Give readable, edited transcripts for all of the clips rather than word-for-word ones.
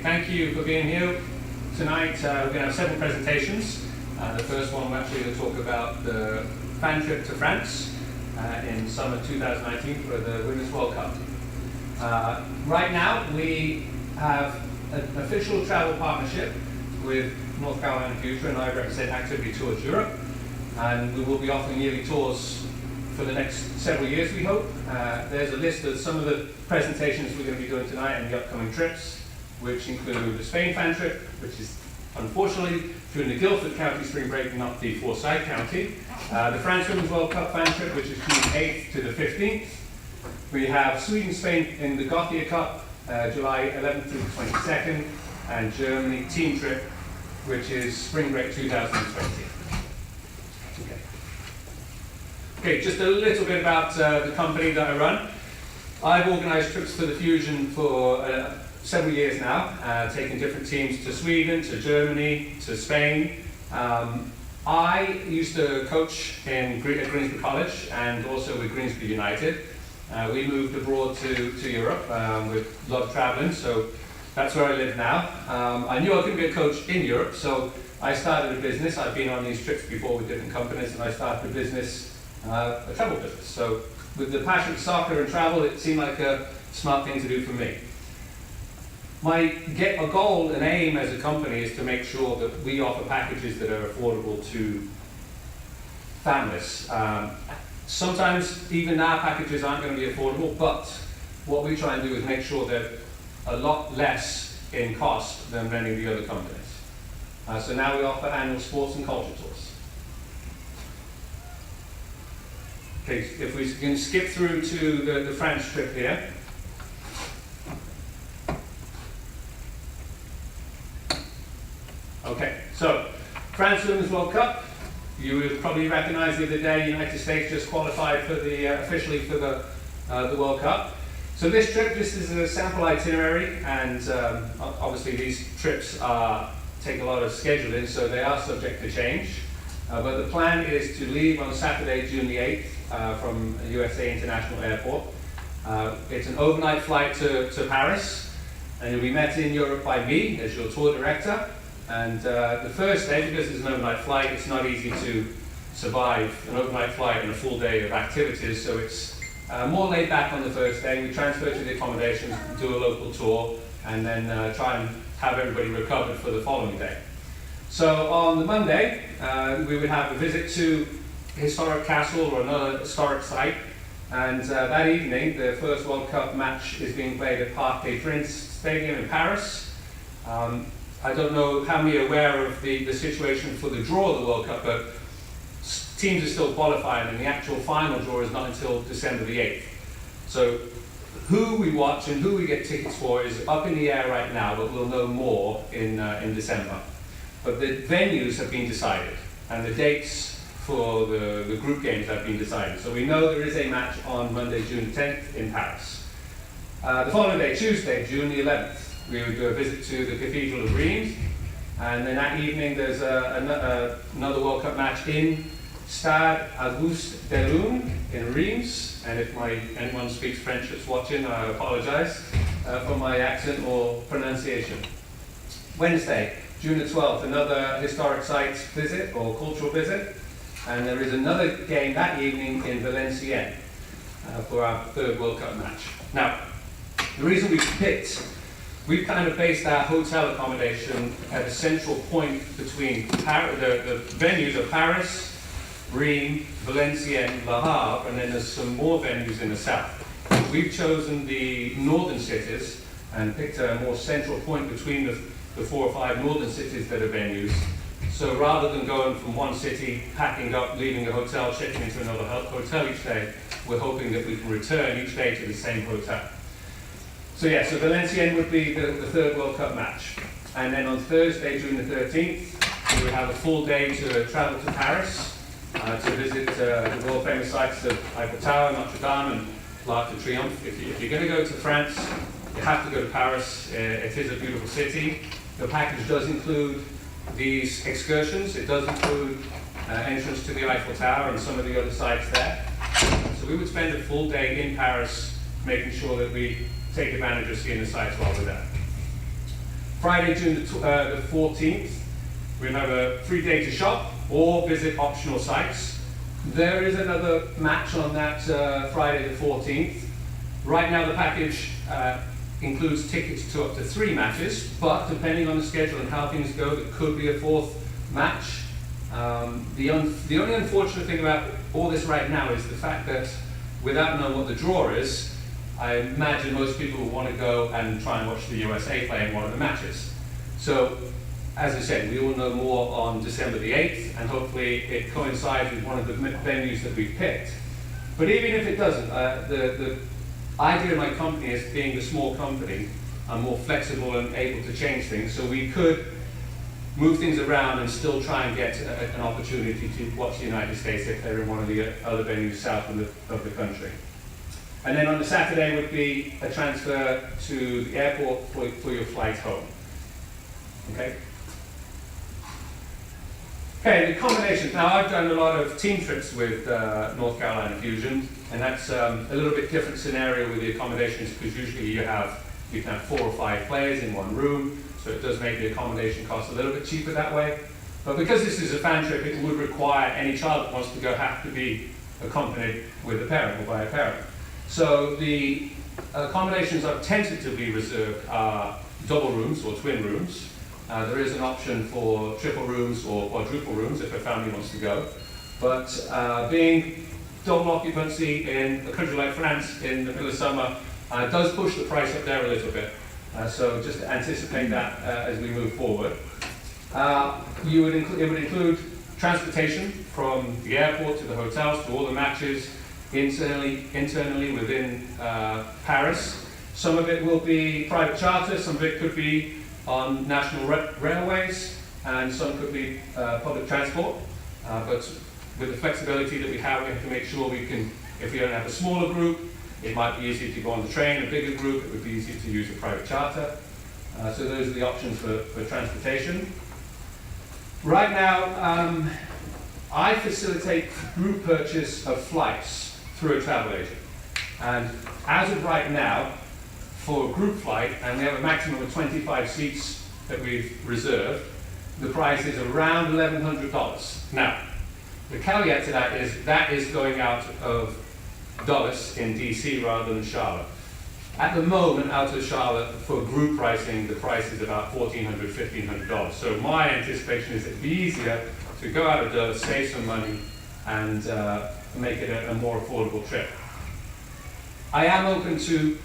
Thank you for being here tonight. We're going to have several presentations. The first one, we're actually going to talk about the fan trip to France in summer 2019 for the Women's World Cup. Right now, we have an official travel partnership with North Carolina Future, and I represent Activity Tours Europe. And we will be offering yearly tours for the next several years, we hope. There's a list of some of the presentations we're going to be doing tonight and the upcoming trips, which include the Spain fan trip, which is unfortunately during the Guilford County spring break, not the Forsyth County. The France Women's World Cup fan trip, which is June 8th to the 15th. We have Sweden-Spain in the Gothia Cup, July 11th through the 22nd, and Germany team trip, which is spring break 2020. Okay, just a little bit about the company that I run. I've organised trips for the Fusion for several years now, taking different teams to Sweden, to Germany, to Spain. I used to coach at Greensbury College and also with Greensbury United. We moved abroad to Europe with a lot of travelling, so that's where I live now. I knew I couldn't be a coach in Europe, so I started a business. I've been on these trips before with different companies, and I started a business, a travel business. So with the passion for soccer and travel, it seemed like a smart thing to do for me. A goal and aim as a company is to make sure that we offer packages that are affordable to families. Sometimes even our packages aren't going to be affordable, but what we try and do is make sure they're a lot less in cost than many of the other companies. So now we offer annual sports and culture tours. Okay, if we can skip through to the France trip here. Okay, so France Women's World Cup. You will probably recognize the other day, United States just qualified for officially for the World Cup. So this trip, this is a sample itinerary, and obviously these trips take a lot of scheduling, so they are subject to change. But the plan is to leave on Saturday, June the 8th from USA International Airport. It's an overnight flight to Paris, and you'll be met in Europe by me as your tour director. And the first day, because it's an overnight flight, it's not easy to survive an overnight flight and a full day of activities, so it's more laid back on the first day. We transfer to the accommodations, do a local tour, and then try and have everybody recovered for the following day. So on the Monday, we would have a visit to a historic castle or another historic site, and that evening, the first World Cup match is being played at Parc des Princes Stadium in Paris. I don't know how many are aware of the situation for the draw of the World Cup, but teams are still qualifying, and the actual final draw is not until December the 8th. So who we watch and who we get tickets for is up in the air right now, but we'll know more in December. But the venues have been decided, and the dates for the group games have been decided. So we know there is a match on Monday, June 10th in Paris. The following day, Tuesday, June the 11th, we would do a visit to the Cathedral of Reims, and then that evening there's another World Cup match in Stade Auguste Delune in Reims. And if anyone speaks French that's watching, I apologize for my accent or pronunciation. Wednesday, June the 12th, another historic sites visit or cultural visit, and there is another game that evening in Valenciennes for our third World Cup match. Now, the reason we've kind of based our hotel accommodation at a central point between the venues of Paris, Reims, Valenciennes, Le Havre, and then there's some more venues in the south. We've chosen the northern cities and picked a more central point between the 4 or 5 northern cities that are venues. So rather than going from one city, packing up, leaving a hotel, checking into another hotel each day, we're hoping that we can return each day to the same hotel. So yeah, so Valenciennes would be the third World Cup match. And then on Thursday, June the 13th, we would have a full day to travel to Paris to visit the world famous sites of Eiffel Tower, Notre Dame, and L'Arc de Triomphe. If you're going to go to France, you have to go to Paris. It is a beautiful city. The package does include these excursions. It does include entrance to the Eiffel Tower and some of the other sites there. So we would spend a full day in Paris making sure that we take advantage of seeing the sites while we're there. Friday, June the 14th, we'll have a free day to shop or visit optional sites. There is another match on that Friday the 14th. Right now the package includes tickets to up to 3 matches, but depending on the schedule and how things go, there could be a 4th match. The only unfortunate thing about all this right now is the fact that without knowing what the draw is, I imagine most people will want to go and try and watch the USA play in one of the matches. So, as I said, we will know more on December the 8th, and hopefully it coincides with one of the venues that we've picked. But even if it doesn't, the idea of my company is being a small company, I'm more flexible and able to change things, so we could move things around and still try and get an opportunity to watch the United States if they're in one of the other venues south of the country. And then on the Saturday would be a transfer to the airport for your flight home. Okay? Okay, the combinations. Now I've done a lot of team trips with North Carolina Fusion, and that's a little bit different scenario with the accommodations because usually you can have 4 or 5 players in one room, so it does make the accommodation cost a little bit cheaper that way. But because this is a fan trip, it would require any child that wants to go have to be accompanied with a parent or by a parent. So the accommodations I've tentatively reserved are double rooms or twin rooms. There is an option for triple rooms or quadruple rooms if a family wants to go. But being double occupancy in a country like France in the middle of summer does push the price up there a little bit. So just to anticipate that as we move forward. It would include transportation from the airport to the hotels to all the matches internally within Paris. Some of it will be private charter, some of it could be on national railways, and some could be public transport. But with the flexibility that we have to make sure we can, if we don't have a smaller group, it might be easier to go on the train. A bigger group, it would be easier to use a private charter. So those are the options for transportation. Right now, I facilitate group purchase of flights through a travel agent. And as of right now, for a group flight, and we have a maximum of 25 seats that we've reserved, the price is around $1,100. Now, the caveat to that is going out of Dulles in DC rather than Charlotte. At the moment, out of Charlotte, for group pricing, the price is about $1,400, $1,500. So my anticipation is it'd be easier to go out of Dulles, save some money, and make it a more affordable trip. I am open to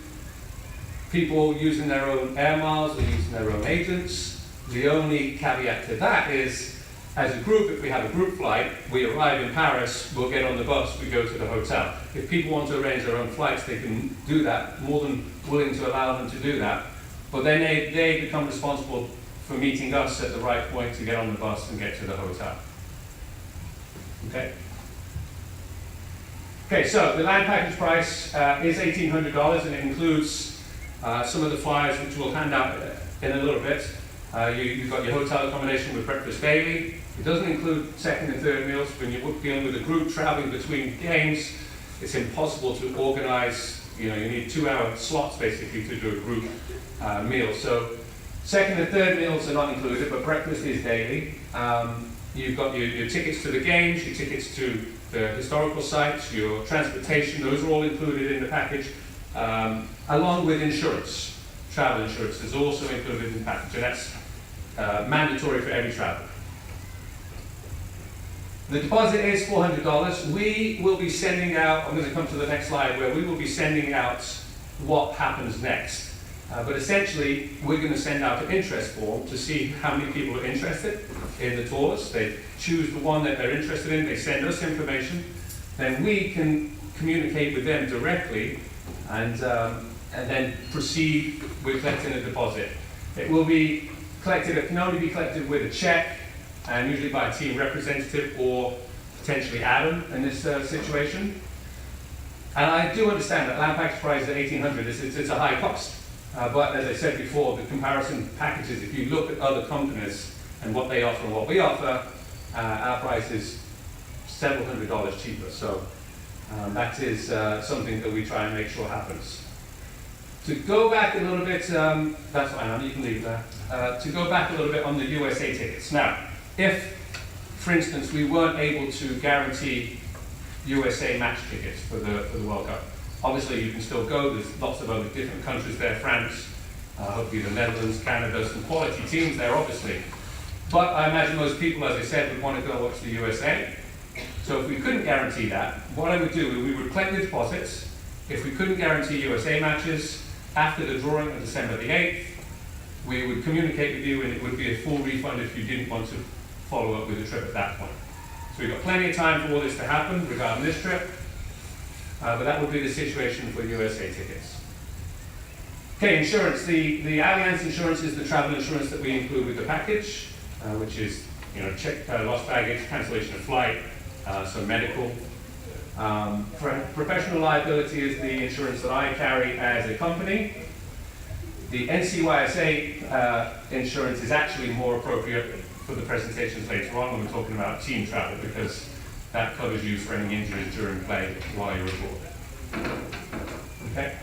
people using their own air miles or using their own agents. The only caveat to that is, as a group, if we have a group flight, we arrive in Paris, we'll get on the bus, we go to the hotel. If people want to arrange their own flights, they can do that, more than willing to allow them to do that. But then they become responsible for meeting us at the right point to get on the bus and get to the hotel. Okay? Okay, so the land package price is $1,800, and it includes some of the flyers which we'll hand out in a little bit. You've got your hotel accommodation with breakfast daily. It doesn't include second and third meals. When you're dealing with a group traveling between games, it's impossible to organize, you need 2-hour slots basically to do a group meal. So second and third meals are not included, but breakfast is daily. You've got your tickets to the games, your tickets to the historical sites, your transportation, those are all included in the package, along with insurance. Travel insurance is also included in the package, and that's mandatory for every travel. The deposit is $400. We will be sending out, I'm going to come to the next slide, where we will be sending out what happens next. But essentially, we're going to send out an interest form to see how many people are interested in the tours. They choose the one that they're interested in, they send us information, then we can communicate with them directly and then proceed with collecting a deposit. It will be collected, it can only be collected with a check, and usually by a team representative or potentially Adam in this situation. And I do understand that land package price at $1,800 it's a high cost. But as I said before, the comparison packages, if you look at other companies and what they offer and what we offer, our price is several $100s cheaper. So that is something that we try and make sure happens. To go back a little bit, that's fine, you can leave that. To go back a little bit on the USA tickets. Now, if, for instance, we weren't able to guarantee USA match tickets for the World Cup, obviously you can still go. There's lots of other different countries there, France, hopefully the Netherlands, Canada, some quality teams there, obviously. But I imagine most people, as I said, would want to go watch the USA. So if we couldn't guarantee that, what I would do, we would collect the deposits. If we couldn't guarantee USA matches, after the drawing on December the 8th, we would communicate with you and it would be a full refund if you didn't want to follow up with the trip at that point. So we've got plenty of time for all this to happen regarding this trip, but that would be the situation for USA tickets. Okay, insurance. The Allianz insurance is the travel insurance that we include with the package, which is lost baggage, cancellation of flight, so medical. Professional liability is the insurance that I carry as a company. The NCYSA insurance is actually more appropriate for the presentations later on when we're talking about team travel, because that covers you for any injuries during play while you're aboard. Okay?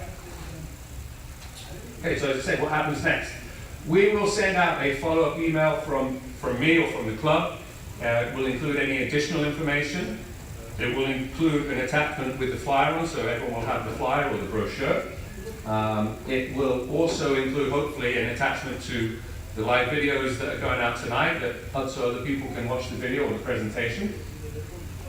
Okay, so as I said, what happens next? We will send out a follow-up email from me or from the club. It will include any additional information. It will include an attachment with the flyer on, so everyone will have the flyer or the brochure. It will also include, hopefully, an attachment to the live videos that are going out tonight, so other people can watch the video or the presentation.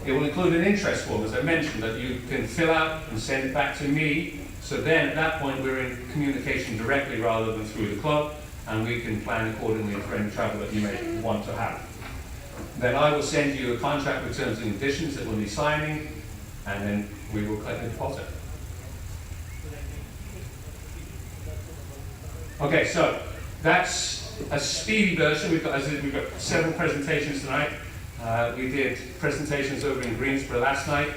It will include an interest form, as I mentioned, that you can fill out and send it back to me. So then, at that point, we're in communication directly rather than through the club, and we can plan accordingly for any travel that you may want to have. Then I will send you a contract with terms and conditions that will need signing, and then we will collect the deposit. Okay, so that's a speedy version. We've got several presentations tonight. We did presentations over in Greensboro last night.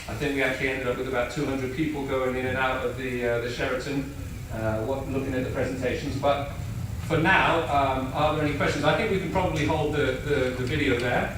I think we actually ended up with about 200 people going in and out of the Sheraton looking at the presentations. But for now, are there any questions? I think we can probably hold the video there.